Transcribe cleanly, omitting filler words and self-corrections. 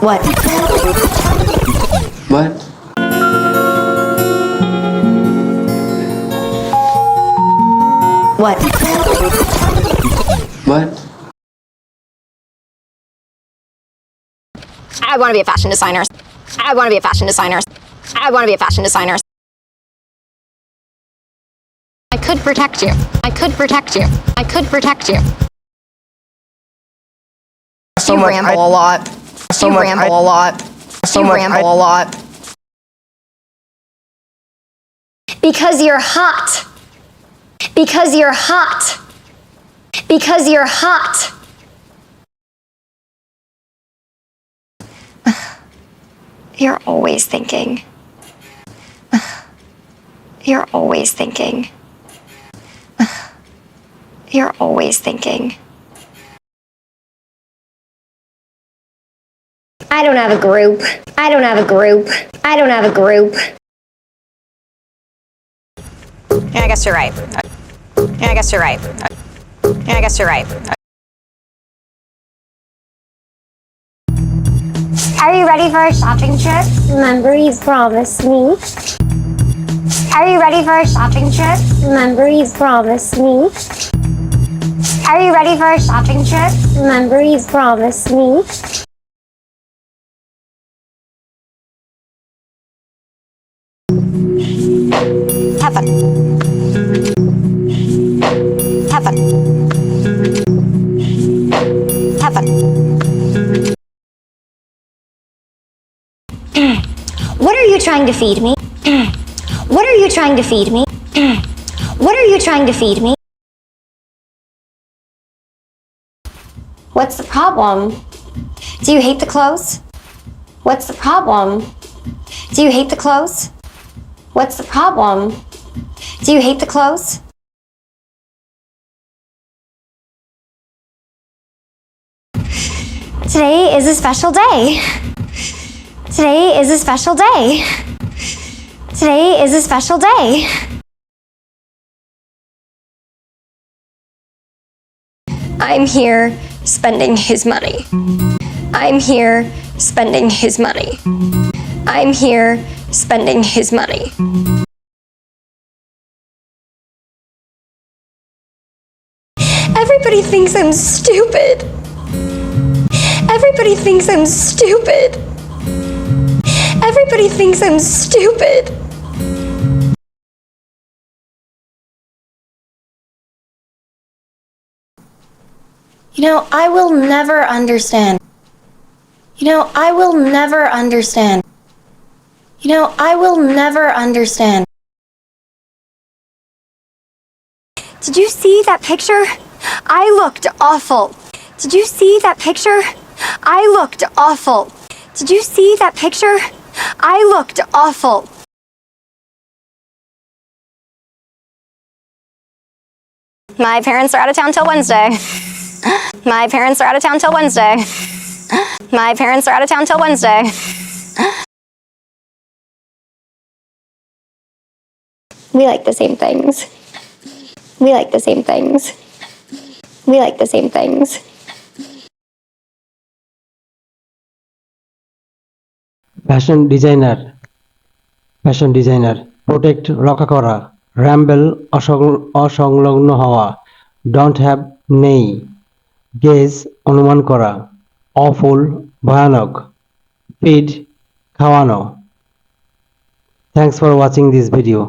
What? What? What? What? I want to be a fashion designer. I want to be a fashion designer. I want to be a fashion designer. I could protect you. I could protect you. I could protect you. You ramble a lot. You ramble a lot. You ramble a lot. Because you're hot. Because you're hot. Because you're hot. You're always thinking. You're always thinking. You're always thinking. I don't have a group. I don't have a group. I don't have a group. Yeah, I guess you're right. Yeah, I guess you're right. Yeah, I guess you're right. Are you ready for a shopping trip? Remember you promised me. Are you ready for a shopping trip? Remember you promised me. Are you ready for a shopping trip? Remember you promised me. Have fun. Have fun. Have fun. What are you trying to feed me? What are you trying to feed me? What are you trying to feed me? What's the problem? Do you hate the clothes? What's the problem? Do you hate the clothes? What's the problem? Do you hate the clothes? Today is a special day. Today is a special day. Today is a special day. I'm here spending his money. I'm here spending his money. I'm here spending his money. Everybody thinks I'm stupid. Everybody thinks I'm stupid. Everybody thinks I'm stupid. You know, I will never understand. You know, I will never understand. You know, I will never understand. Did you see that picture? I looked awful. Did you see that picture? I looked awful. Did you see that picture? I looked awful. My parents are out of town till Wednesday. My parents are out of town till Wednesday. My parents are out of town till Wednesday. We like the same things. We like the same things. We like the same things. Fashion designer protect রক্ষা করা, র্যাম্বেল অসংলগ্ন হওয়া, don't have নেই, gauge অনুমান করা, awful ভয়ানক, feed খাওয়ানো। Thanks for watching this video.